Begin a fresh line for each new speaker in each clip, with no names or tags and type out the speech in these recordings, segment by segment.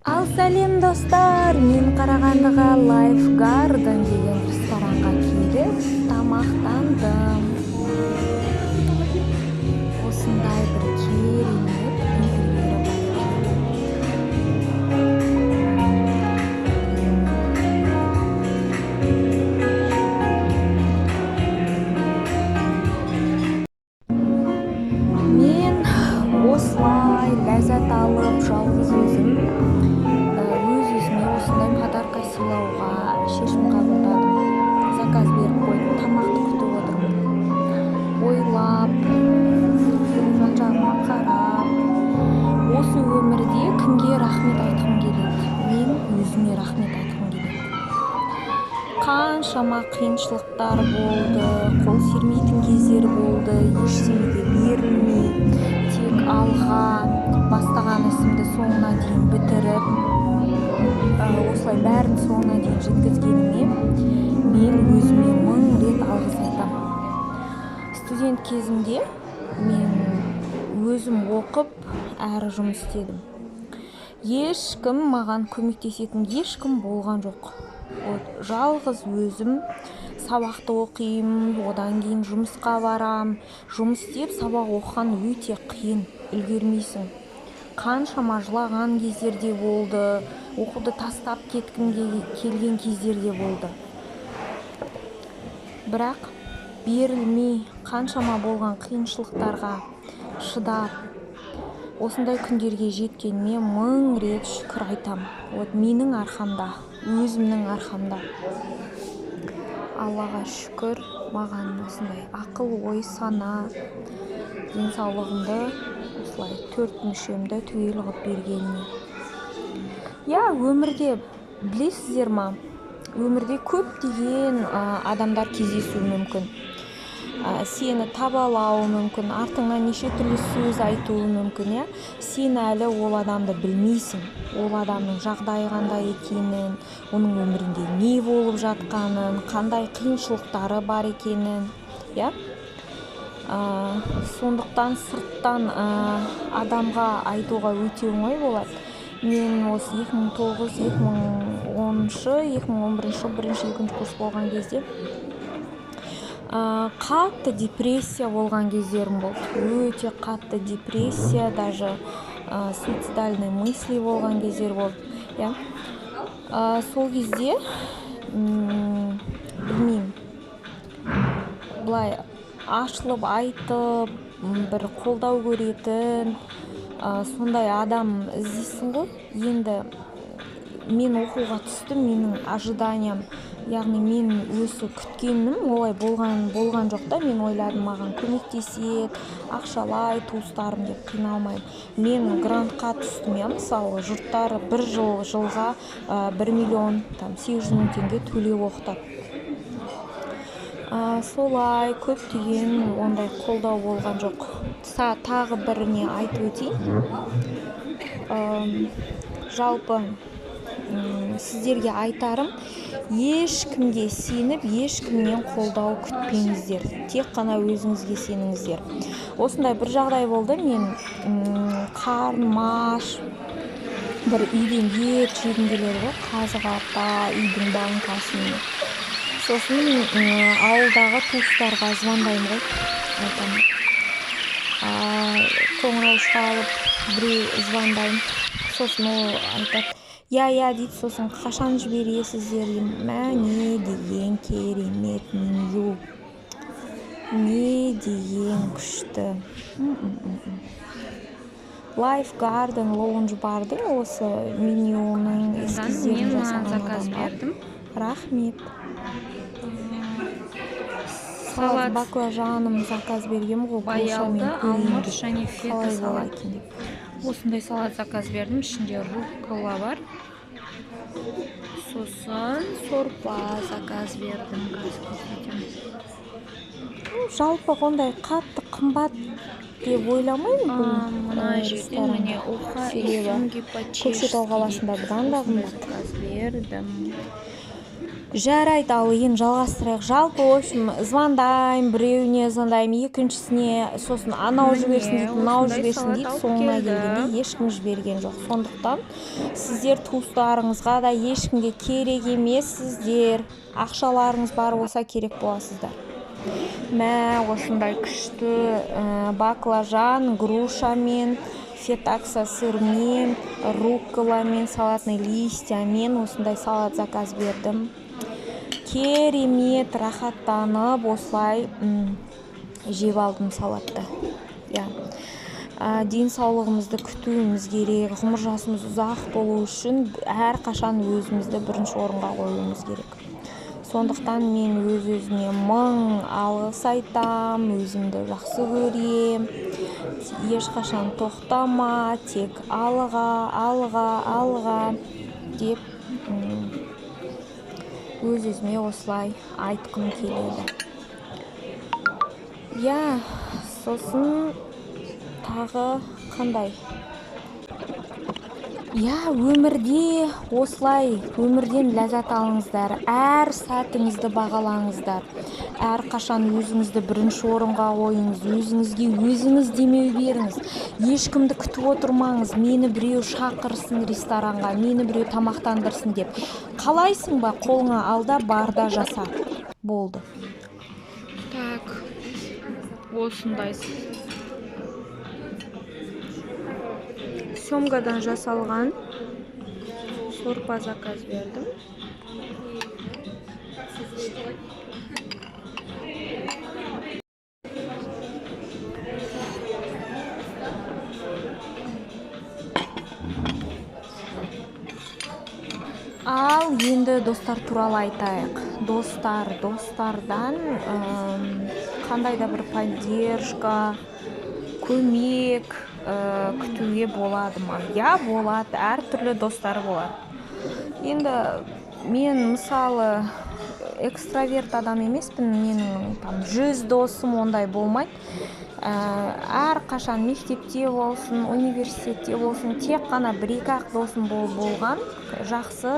Ал сәлем достар, мен Қарағандыға Life Garden деген ресторанға келіп тамақтандым. Осындай бір керемет интерьері бар. Мен осылай ләззат алып жалғыз өзім осындай подарка сыйлауға шешім қабылдадым. Заказ беріп қойдым, тамақты күтіп отырмын. Ойлап, жан-жағыма қарап, осы өмірде кімге рахмет айтқым келеді? Мен өзіме рахмет айтқым келеді. Қаншама қиыншылықтар болды, қол сермейтін кездер болды, ештеңеге берілмей, тек алға бастаған ісімді соңына дейін бітіріп, осылай бәрін соңына дейін жеткізгеніме мен өзіме 1000 рет алғыс айтамын. Студент кезімде мен өзім оқып, әрі жұмыс істедім. Ешкім маған көмектесетін ешкім болған жоқ. Жалғыз өзім сабақты оқимын, одан кейін жұмысқа барам. Жұмыс істеп сабақ оқыған өте қиын, үлгермейсің. Қаншама жылаған кездерде болды, оқуды тастап кеткім келген кездерде болды. Бірақ берілмей қаншама болған қиыншылықтарға шыдап, осындай күндерге жеткеніме 1000 рет шүкір айтам. Менің арқамда, өзімнің арқамда. Аллаға шүкір, маған осындай ақыл, ой, сана, денсаулығымды, осылай 4 мүшемді түгел қылып бергеніне. Өмірде білесіздер ма? Өмірде көптеген адамдар кездесуі мүмкін. Сені табалауы мүмкін, артыңа неше түрлі сөз айтуы мүмкін. Сен әлі ол адамды білмейсің. Ол адамның жағдайы қандай екенін, оның өмірінде не болып жатқанын, қандай қиыншылықтары бар екенін. Сондықтан сырттан адамға айтуға өте оңай болады. Мен осы 2009-2010-2011 бірінші-екінші курс болған кезде қатты депрессия болған кездерім болды. Өте қатты депрессия, даже суицидальный мысли болған кездер болды. Сол кезде білмеймін, былай ашылып айтып, бір қолдау көретін сондай адам іздейсің ғой. Енді мен оқуға түстім, менің ожиданиям, яғни мен өсі күткенім олай болған жоқ та. Мен ойладым, маған көмектеседі, ақшалай туыстарым деп қиналмаймын. Мен грантқа түстім, мысалы жұрттар бір жылға 1,8 миллион теңге төлеп оқытады. Солай көптеген ондай қолдау болған жоқ. Тағы біріне айтып өтейін. Жалпы сіздерге айтарым, ешкімге сеніп, ешкімнен қолдау күтпеңіздер. Тек қана өзіңізге сеніңіздер. Осындай бір жағдай болды. Мен қарным аш, бір үйден ет жегім келеді ғой, қазы қарта, үйдің банкасымен. Сосын ауылдағы туыстарға звондаймын ғой, айтамын. Қоңырау шалып, біреу звондаймын. Сосын ол айтады, дейді, сосын қашан жібересіздер? Не деген керемет меню, не деген күшті. Life Garden Lounge бардың осы менюның эскиздерін жасаған адамға рахмет. Салат баклажаным заказ бергем ғой,
баялды, алмұрт және фета салат. Осындай салат заказ бердім, ішінде руккола бар. Сосын сорпа заказ бердім.
Жалпы ондай қатты қымбат деп ойламаймын.
Мына жерден міне уха исун гипотеш
Көкшетау қаласында бұдан да қымбат
заказ бердім.
Жарайды, ал енді жалғастырайық. Жалпы, в общем, звондаймын, біреуіне звондаймын, екіншісіне, сосын анау жіберсін дейді, мынау жіберсін дейді, соңына келгенде ешкім жіберген жоқ. Сондықтан сіздер туыстарыңызға да ешкімге керек емессіздер. Ақшаларыңыз бар болса керек боласыздар. Мә, осындай күшті баклажан, грушамен, фетакса сырмен, рукколамен, салатный листьямен осындай салат заказ бердім. Керемет рахаттанып осылай жеп алдым салатты. Денсаулығымызды күтуіміз керек, ғұмыр жасымыз ұзақ болу үшін әрқашан өзімізді бірінші орынға қоюымыз керек. Сондықтан мен өз-өзіме мың алғыс айтам, өзімді жақсы көрем, ешқашан тоқтама, тек алға деп өз-өзіме осылай айтқым келеді. Сосын тағы қандай? Өмірде осылай, өмірден ләззат алыңыздар, әр сәтіңізді бағалаңыздар, әр қашан өзіңізді бірінші орынға қойыңыз, өзіңізге өзіңіз демеу беріңіз, ешкімді күтіп отырмаңыз, мені біреу шақырсын ресторанға, мені біреу тамақтандырсын деп. Қалайсың ба, қолыңа алда, барда жаса. Болды.
Так, осындай
Семгадан жасалған сорпа заказ бердім. Ал енді достар туралы айтайық. Достардан қандай да бір поддержка, көмек күтуге болады ма? Болады, әртүрлі достар болады. Енді мен мысалы экстраверт адам емеспін, менің 100 досым ондай болмайды. Әр қашан мектепте болсын, университетте болсын, тек қана 1-2 досым болған, жақсы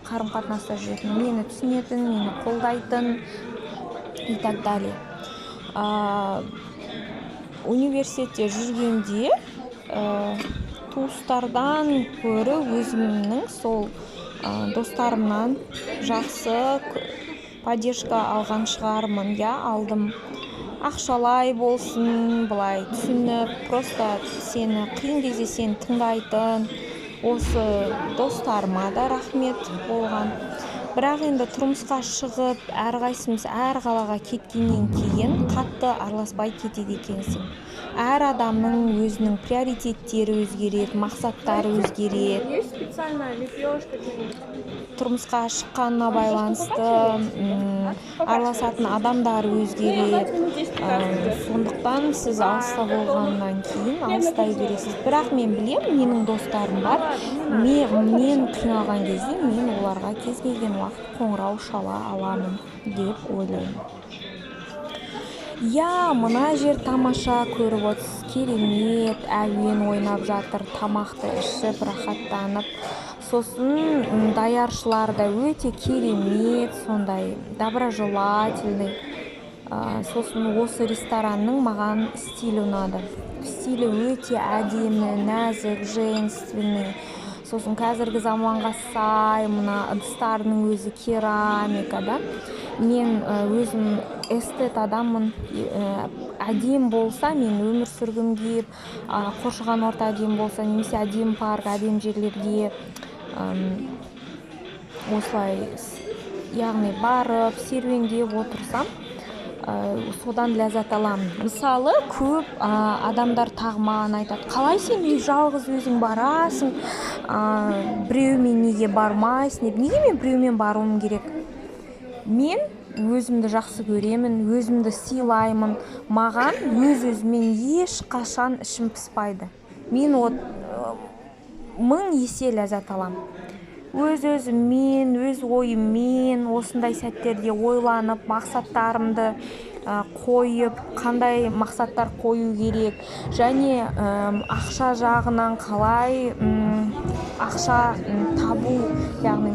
қарым-қатынаста жүретін, мені түсінетін, мені қолдайтын и так далее. Университетте жүргенде туыстардан көрі өзімнің сол достарымнан жақсы поддержка алған шығармын. Алдым. Ақшалай болсын, былай түсініп, просто сені қиын кезде сені тыңдайтын осы достарыма да рахмет болған. Бірақ енді тұрмысқа шығып, әрқайсымыз әр қалаға кеткеннен кейін қатты араласпай кетеді екенсің. Әр адамның өзінің приоритеттері өзгереді, мақсаттары өзгереді. Тұрмысқа шыққанына байланысты араласатын адамдар өзгереді. Сондықтан сіз алыста болғаннан кейін алыстай бересіз. Бірақ мен білем, менің достарым бар. Мен қиналған кезде мен оларға кез келген уақыт қоңырау шала аламын деп ойлаймын. Мына жер тамаша, көріп отырсыз, керемет, әуен ойнап жатыр, тамақты ішіп, рахаттанып. Сосын даяршылар да өте керемет, сондай доброжелательный. Сосын осы ресторанның маған стилі ұнады. Стилі өте әдемі, нәзік, женственный. Сосын қазіргі заманға сай, мына ыдыстарының өзі керамика, да? Мен өзім эстет адаммын. Әдем болса, мен өмір сүргім келіп, қоршаған орта әдем болса, немесе әдем парк, әдем жерлерге осылай, яғни барып, серуендеп отырсам, содан ләззат аламын. Мысалы, көп адамдар тағмаған айтады, қалай сен жалғыз өзің барасың, біреумен неге бармайсың деп. Неге мен біреумен баруым керек? Мен өзімді жақсы көремін, өзімді сыйлаймын. Маған өз-өзімен ешқашан ішім пыспайды. Мен 1000 есе ләззат аламын. Өз-өзіммен, өз ойыммен, осындай сәттерде ойланып, мақсаттарымды қойып, қандай мақсаттар қою керек, және ақша жағынан қалай ақша табу, яғни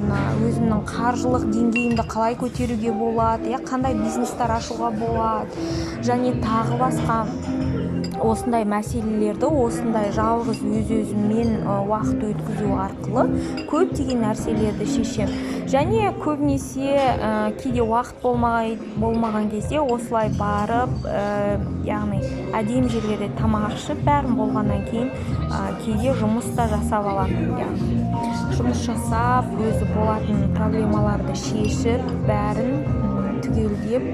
өзімнің қаржылық деңгейімді қалай көтеруге болады, қандай бизнестер ашуға болады, және тағы басқа осындай мәселелерді осындай жалғыз өз-өзіммен уақыт өткізу арқылы көптеген нәрселерді шешем. Және көбінесе кейде уақыт болмаған кезде осылай барып, яғни әдемі жерлерде тамақ ішіп, бәрін болғаннан кейін кейде жұмыс та жасап аламын. Жұмыс жасап, өзі болатын проблемаларды шешіп, бәрін түгелдеп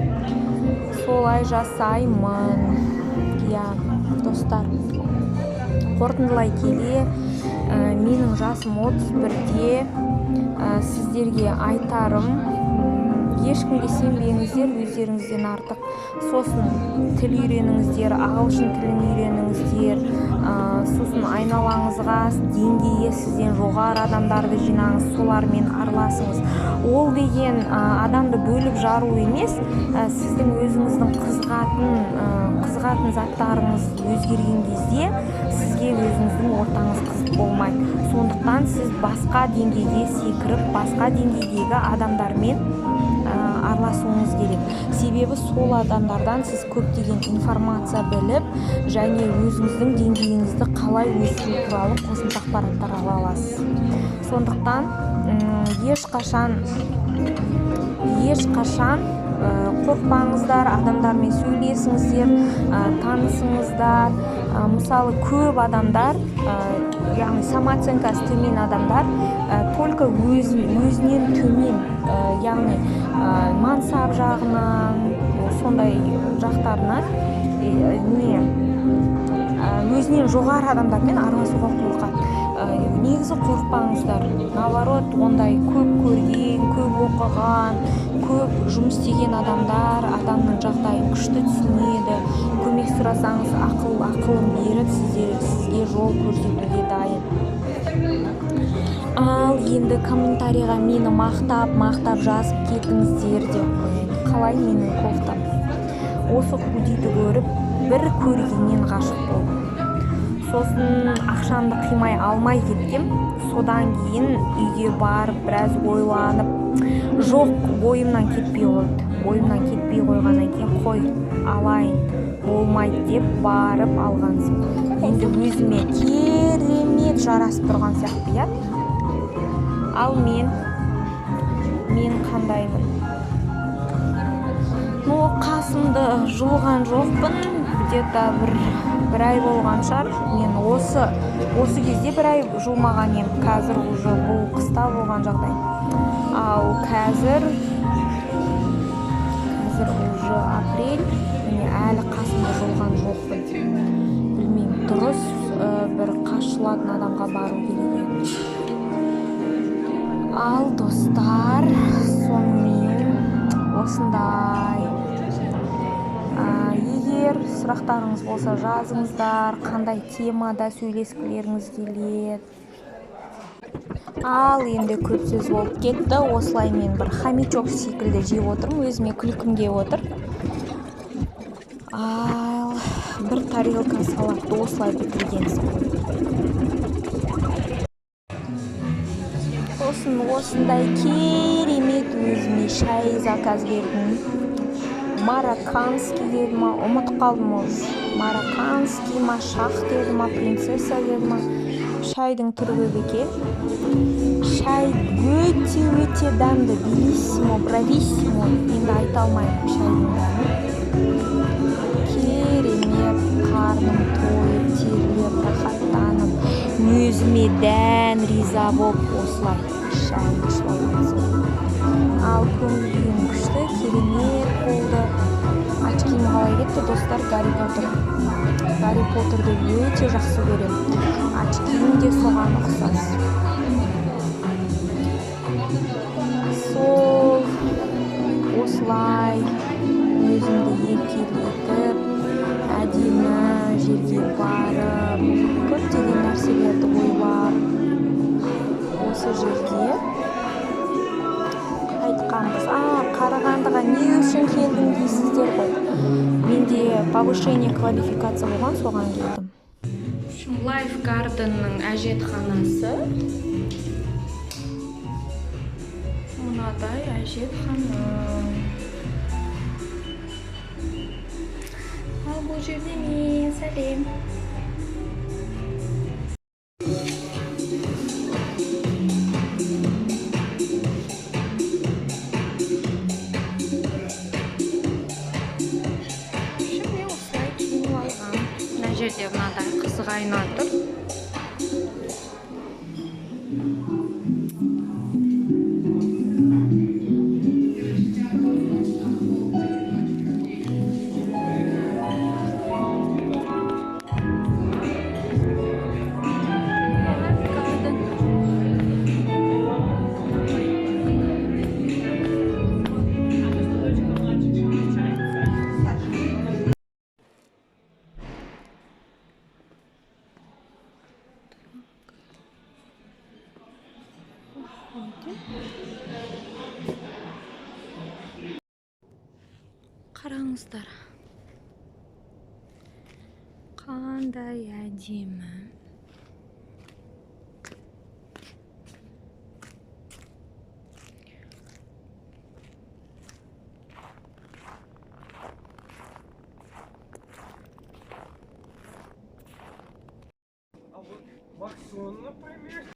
солай жасаймын. Достар, қорытындылай келе, менің жасым 31-де, сіздерге айтарым, ешкімге сенбеңіздер, өздеріңізден артық. Сосын тіл үйреніңіздер, ағылшын тілін үйреніңіздер, сосын айналаңызға деңгейі сізден жоғары адамдарды жинаңыз, солармен араласыңыз. Ол деген адамды бөліп жару емес, сіздің өзіңіздің қызығатын заттарыңыз өзгерген кезде сізге өзіңіздің ортаңыз қызық болмайды. Сондықтан сіз басқа деңгейге секіріп, басқа деңгейдегі адамдармен араласуыңыз керек. Себебі сол адамдардан сіз көптеген информация біліп, және өзіңіздің деңгейіңізді қалай өсіру туралы қосымша ақпараттар ала аласыз. Сондықтан ешқашан қорықпаңыздар, адамдармен сөйлесіңіздер, танысыңыздар. Мысалы, көп адамдар, яғни самооценкасы төмен адамдар, только өзінен төмен, яғни мансап жағынан, сондай жақтарынан өзінен жоғары адамдармен араласуға қорқады. Негізі қорықпаңыздар. Наоборот, ондай көп көрген, көп оқыған, көп жұмыс істеген адамның жағдайын күшті түсінеді. Көмек сұрасаңыз, ақылын беріп, сізге жол көрсетуге дайын. Ал енді комментарийға мені мақтап жазып кетіңіздер деп қояйын. Қалай менің кофтам? Осы худиді көріп, бір көргеннен ғашық болдым. Сосын ақшамды қимай алмай кеткем. Содан кейін үйге барып, біраз ойланып, жоқ, бойымнан кетпей қойды. Бойымнан кетпей қойғаннан кейін қой, алайын, болмайды деп барып алғансым. Енді өзіме керемет жарасып тұрған сияқты, Ал мен қандаймын? Қасымды жұлған жоқпын, где-то бір ай болған шығар. Мен осы кезде бір ай жұлмаған ем. Қазір уже бұл қыста болған жағдай. Ал қазір уже апрель, әлі қасымды жұлған жоқпын. Білмеймін, дұрыс бір қашылатын адамға бару керек. Ал достар, сонымен осындай. Егер сұрақтарыңыз болса жазыңыздар, қандай темада сөйлескілеріңіз келеді. Ал енді көп сөз болып кетті. Осылай мен бір хомячок секілді жеп отырмын, өзіме күлкім келіп отыр. Ал бір тарелка салатты осылай бітіргенсің. Осындай керемет өзіме шай заказ бердім. Марокканский деді ма, ұмытып қалдым осы. Марокканский ма, шах деді ма, принцесса деді ма. Шайдың түрі көп екен. Шай өте дәмді, белиссимо, брависсимо. Енді айта алмаймын шайдың дәмін. Керемет, қарным тойып, терлеп, рахаттанып, өзіме дән риза болып осылай шайын ішіп алғансың. Ал көңіл-күйім күшті, керемет болды. Очким қалай кетті, достар? Гарри Поттерді өте жақсы көремін. Очким де соған ұқсас. Сол осылай өзімді еркелетіп, әдемі жерге барып, көптеген нәрселерді ойлап, осы жерге айтқанбыз. Қарағандыға не үшін келдің дейсіздер ғой. Менде повышение квалификация болған, соған келдім. Life Garden'ның әжетханасы. Мынадай әжетхана. Ал бұл жерде мен сәлем. Мына жерде мынадай қызық айна тұр. Қараңыздар. Қандай әдемі.
Максон, например.